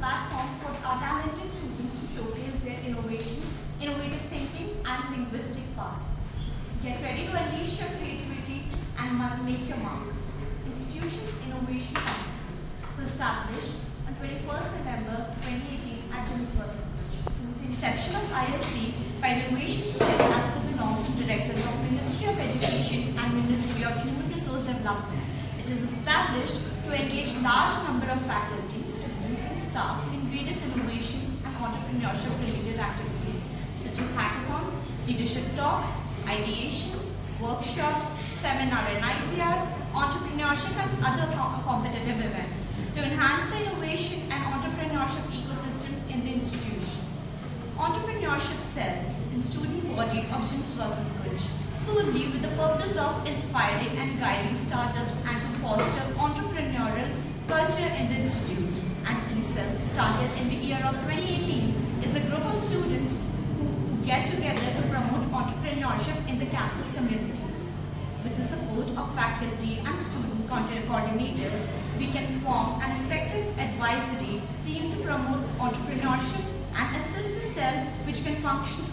platform for our talented students to showcase their innovative thinking, and linguistic power. Get ready to unleash your creativity and make your mark. Institution's Innovation Council was established on 21st November 2018 at James Wasson College. Since the inception of ISC by Innovation Cell as per the norms and directives of Ministry of Education and Ministry of Human Resource Development, it is established to engage large number of faculty, students and staff in various innovation and entrepreneurship related activities such as hackathons, leadership talks, ideation, workshops, seminar and IPR, entrepreneurship and other competitive events to enhance the innovation and entrepreneurship ecosystem in the institution. Entrepreneurship Cell is a student body of James Wasson College, solely with the purpose of inspiring and guiding startups and to foster entrepreneurial culture in the institute. And eCell, started in the year of 2018, is a group of students who get together to promote entrepreneurship in the campus communities. With the support of faculty and student coordinators, we can form an effective advisory team to promote entrepreneurship and assist the cell which can be functional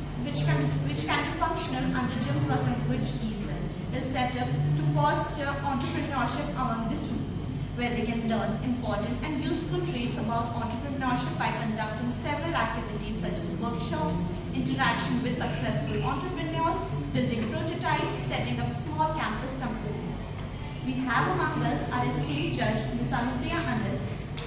under James Wasson College eCell is set up to foster entrepreneurship among the students, where they can learn important and useful traits about entrepreneurship by conducting several activities such as workshops, interaction with successful entrepreneurs, building prototypes, setting up small campus companies. We have among us our esteemed judge, Ms. Anupriya Anand,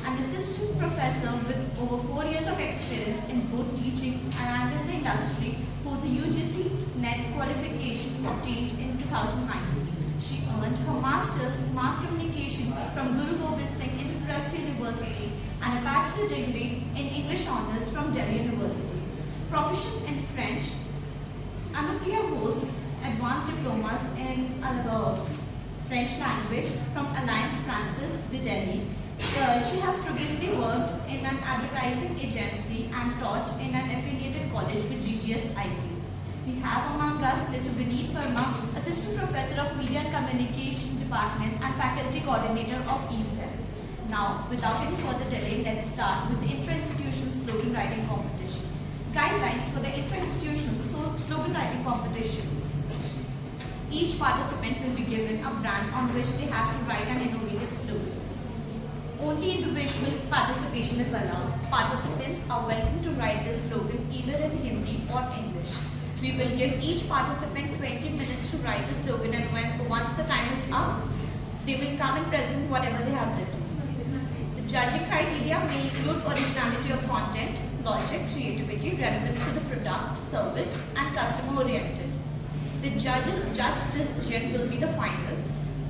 an assistant professor with over 4 years of experience in both teaching and in the industry, holds a UGC NET qualification obtained in 2019. She earned her master's in mass communication from Guru Gobind Singh Indraprastha University and a bachelor degree in English honors from Delhi University. Proficient in French, Anupriya holds advanced diplomas in French language from Alliance Francaise de Delhi. She has previously worked in an advertising agency and taught in an affiliated college with GGS IB. We have among us Mr. Vineet Verma, Assistant Professor of Media and Communication Department and Faculty Coordinator of eCell. Now, without any further delay, let's start with the intra-institutional slogan writing competition. Guidelines for the intra-institutional slogan writing competition. Each participant will be given a brand on which they have to write an innovative slogan. Only individual participation is allowed. Participants are welcome to write their slogan either in Hindi or English. We will give each participant 20 minutes to write the slogan, and once the time is up, they will come and present whatever they have written. The judging criteria may include originality of content, logic, creativity, relevance to the product, service, and customer-oriented. The judge's decision will be the final.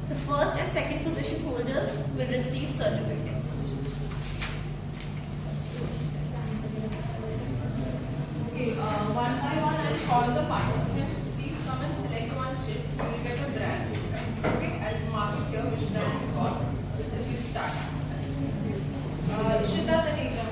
The first and second position holders will receive certificates. Okay, one by one I'll call the participants. Please come and select one chip. You will get a brand. Okay, I'll mark it here which brand you got. If you start. Shida Taneja.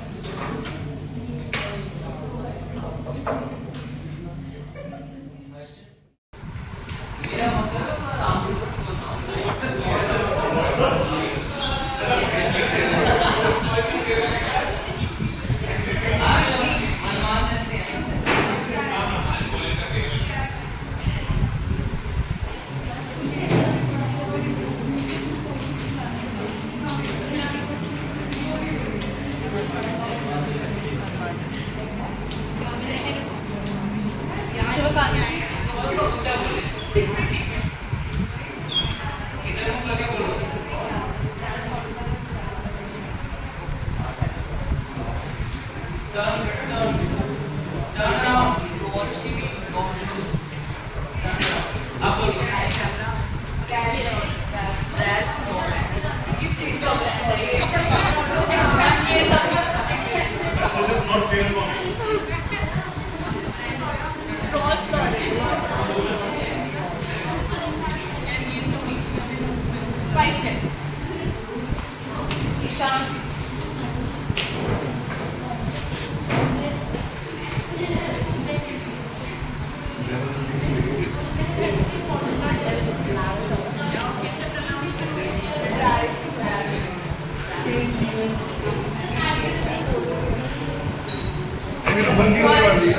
Quiet.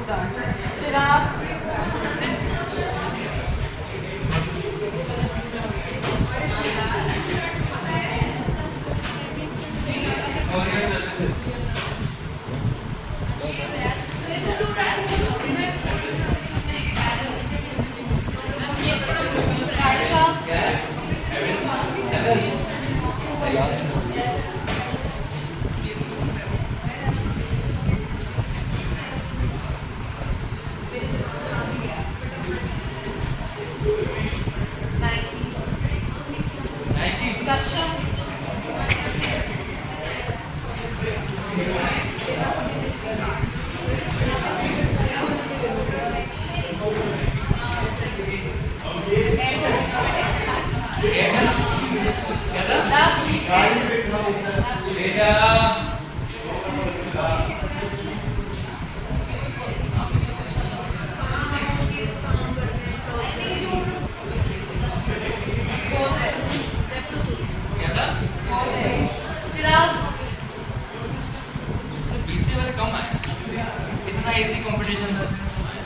Done. Chirag. BC वाले कम आए, इतना easy competition था इसमें कम आए।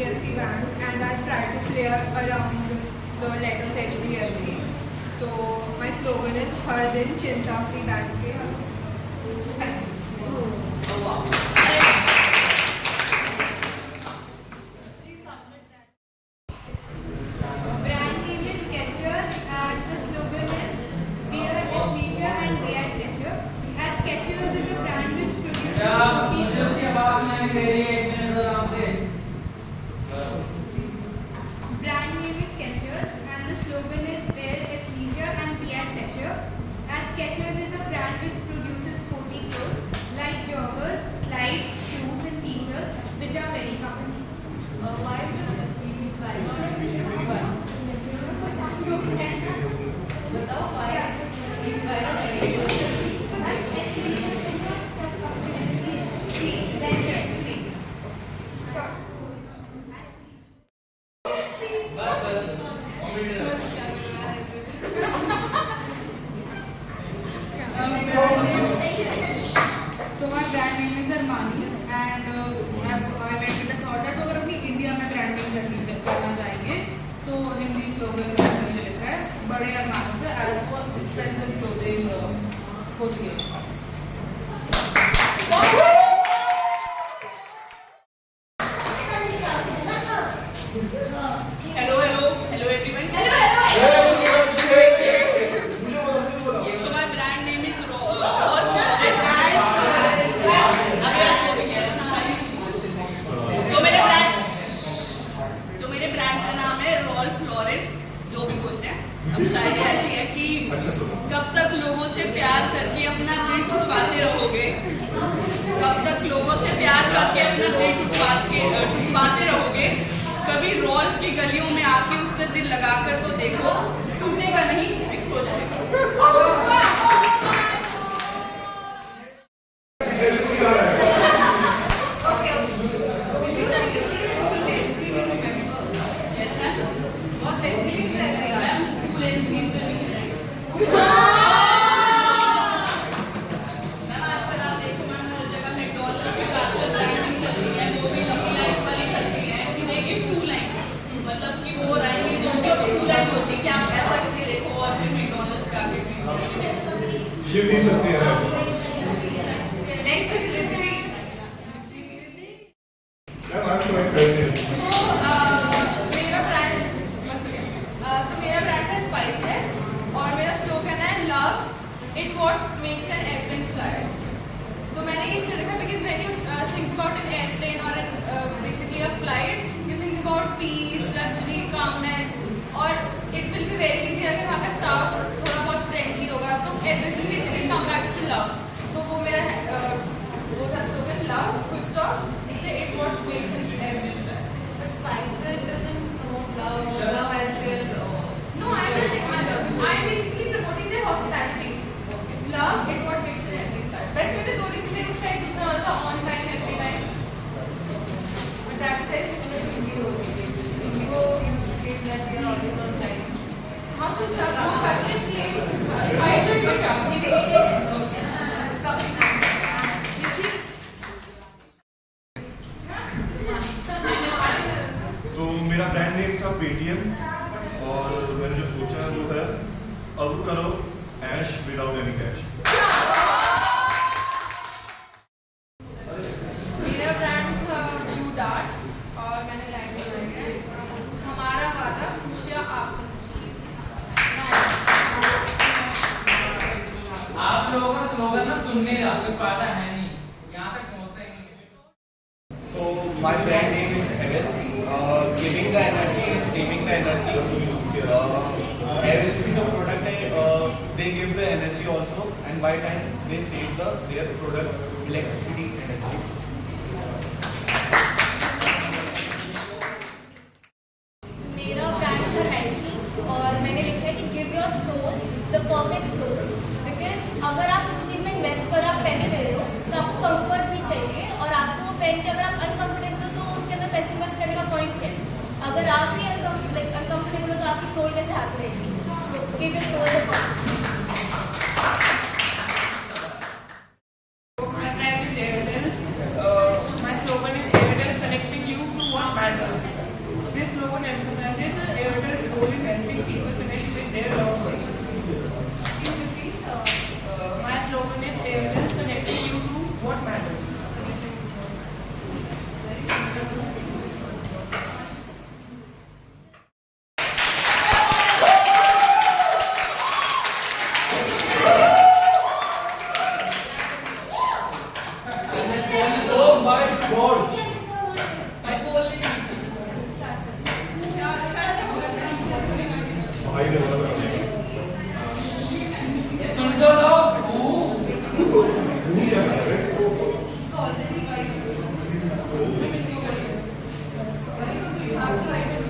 HDFC Bank, and I try to play around the letters HDFC. So my slogan is हर दिन चिंता free bank के। Oh wow. Brand name is Skechers and the slogan is wear at leisure and wear at leisure. As Skechers is a brand which produces मुझे उसकी आवाज सुनाई नहीं दे रही है, 1 मिनट आराम से। brand name is Skechers and the slogan is wear at leisure and be at leisure. As Skechers is a brand which produces sporty clothes like joggers, slides, shoes and t-shirts which are very common. Why is this these why not बताओ why is this these why not So my brand name is Armani and I went with the thought that अगर अपनी India में branding करना चाहेंगे तो Hindi slogan में हमने लिखा है बड़े अरमानों से आज वो एक्सपेंसिव क्लोथिंग होती है। Hello everyone. So my brand name is तो मेरे ब्रांड का नाम है रॉल्फ लॉरेन, जो भी बोलते हैं। अब शायरी ऐसी है कि कब तक लोगों से प्यार करके अपना दिल टुटवाते रहोगे, कब तक लोगों से प्यार करके अपना दिल टुटवाते रहोगे, कभी रॉल्फ की गलियों में आके उसका दिल लगाकर तो देखो, टूटेगा नहीं, फिक्स हो जाएगा। शिव नहीं सकती है। Next is Riddhi. I'm so excited. मेरा ब्रांड बस हो गया। तो मेरा ब्रांड है स्पाइस्ड है और मेरा स्लोगन है love it what makes an airplane fly. तो मैंने ये इसलिए रखा because when you think about an airplane और an basically a flight you think about peace luxury calmness और it will be very easy अगर वहाँ का स्टाफ थोड़ा बहुत फ्रेंडली होगा तो everything basically come backs to love. तो वो मेरा वो था स्लोगन लव फुल स्टॉप नीचे it what makes an airplane fly. But Spicer doesn't promote love as their No, I'm basically promoting their hospitality. Love it what makes it everything fun. बस मैंने दो link में उसका एक दूसरा वाला था on time every time. But that's very similar to Indigo. Indigo used to claim that they are always on time. हाँ तो क्या वो करते थे I should go shop. Something like that. तो मेरा ब्रांड नेम था पेटीएम और मैंने जो सोचा है वो है अब करो ऐश विदाउट एनी कैश। मेरा ब्रांड था ब्लू डार्ट और मैंने लाइन बनाई है हमारा वादा खुशियाँ आप तक पहुँचाएगी। आप लोगों का स्लोगन ना सुन नहीं रहा, कोई फायदा है नहीं, यहाँ तक सोचता ही नहीं है। So my brand name is Evans. Giving the energy, saving the energy. Evans जो product है, they give the energy also, and by time they save their product electricity energy. मेरा ब्रांड था नाइकी और मैंने लिखा है कि give your soul the perfect sole because अगर आप उस चीज़ में इन्वेस्ट करो आप पैसे दे रहे हो तो आपको कंफर्ट भी चाहिए और आपको पहन के अगर आप अनकंफर्टेबल हो तो उसके अंदर पैसे इन्वेस्ट करने का पॉइंट क्या है। अगर आप भी अनकंफर्टेबल हो तो आपकी सोल कैसे हाथ रहेगी। So give your soul the perfect. My brand is Everdell. My slogan is Everdell connecting you to what matters. God मैं बोल नहीं रही थी। भाई ने बोला था ये सुन तो लो भूल क्या कर रहे already wife is supposed to be the which is your body. Why do you have to write it?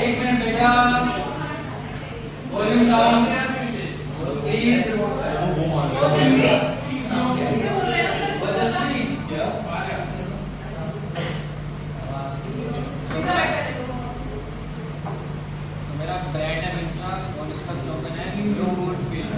एक मिनट बेटा वॉल्यूम डाउन प्लीज ओजस्वी मेरा ब्रांड है मिंत्रा और इसका स्लोगन है नो गुड फील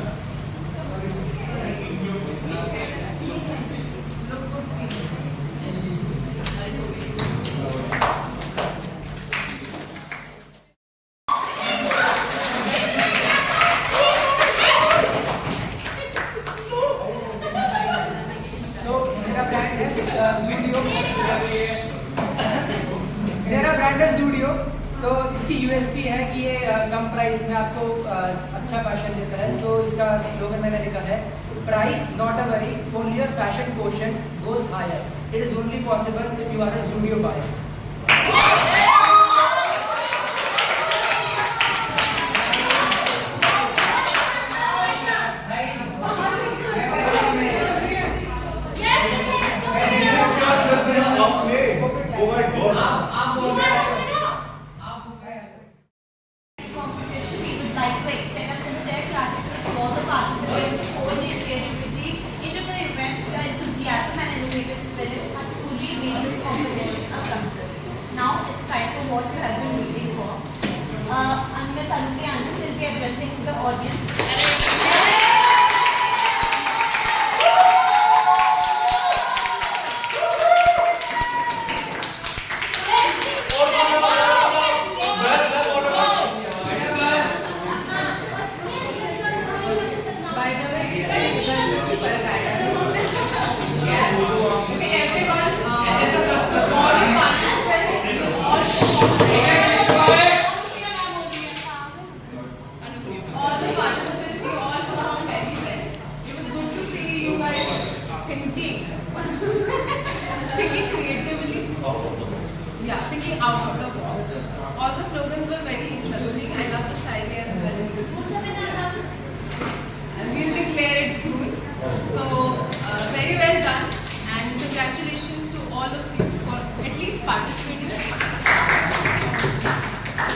मेरा ब्रांड है जूडियो। तो इसकी यूएसपी है कि ये कम प्राइस में आपको अच्छा फैशन देता है। तो इसका स्लोगन मैंने लिखा है price not a worry only your fashion quotient goes higher it is only possible if you are a Zudio buyer. Oh my god Competition, we would like to extend a sincere gratitude to all the participants who poured their creativity into the event. Your enthusiasm and innovative spirit have truly made this competition a success. Now it's time for what you have been waiting for. Ms. Anupriya Anand will be addressing the audience. By the way, Ganpati पड़ गया है। Okay, everyone, all the participants, you all performed very well. It was good to see you guys thinking, thinking creatively. Yeah, thinking out of the box. All the slogans were very interesting. I love the shairi as well. And we'll declare it soon. So, very well done. And congratulations to all of you for at least participating.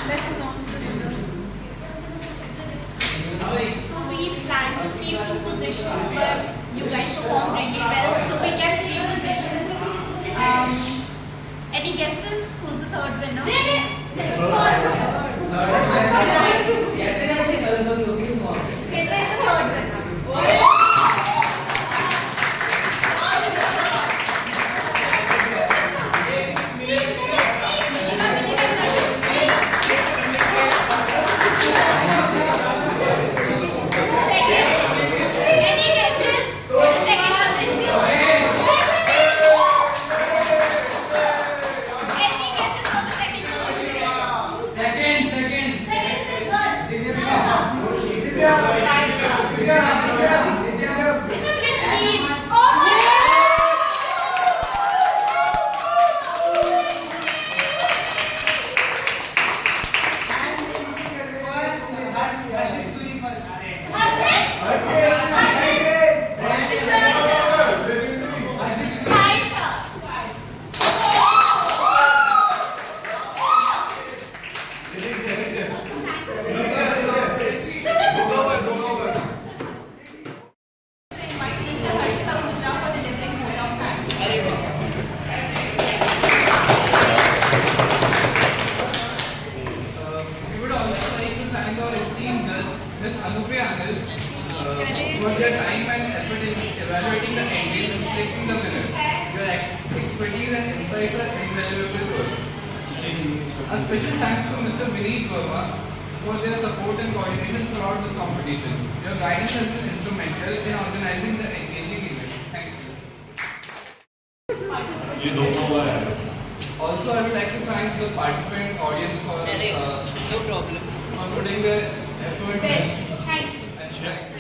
Let's announce the winners. So we plan to keep 2 positions, but you guys performed really well. So we kept 3 positions. Any guesses? Who's the third winner? Krita is the third winner. Any guesses for the second position? Any guesses for the second position? Second Second is good. It's a Krishneet. We would also like to thank our esteemed judge, Ms. Anupriya Anand, for their time and effort in evaluating the entries and selecting the winners. Your expertise and insights are invaluable to us. A special thanks to Mr. Vineet Verma for their support and coordination throughout this competition. Your guidance has been instrumental in organizing the engaging event. Thank you. ये दोनों हुआ है. Also, I would like to thank the participant audience for No problem. putting their effort. Thank you. and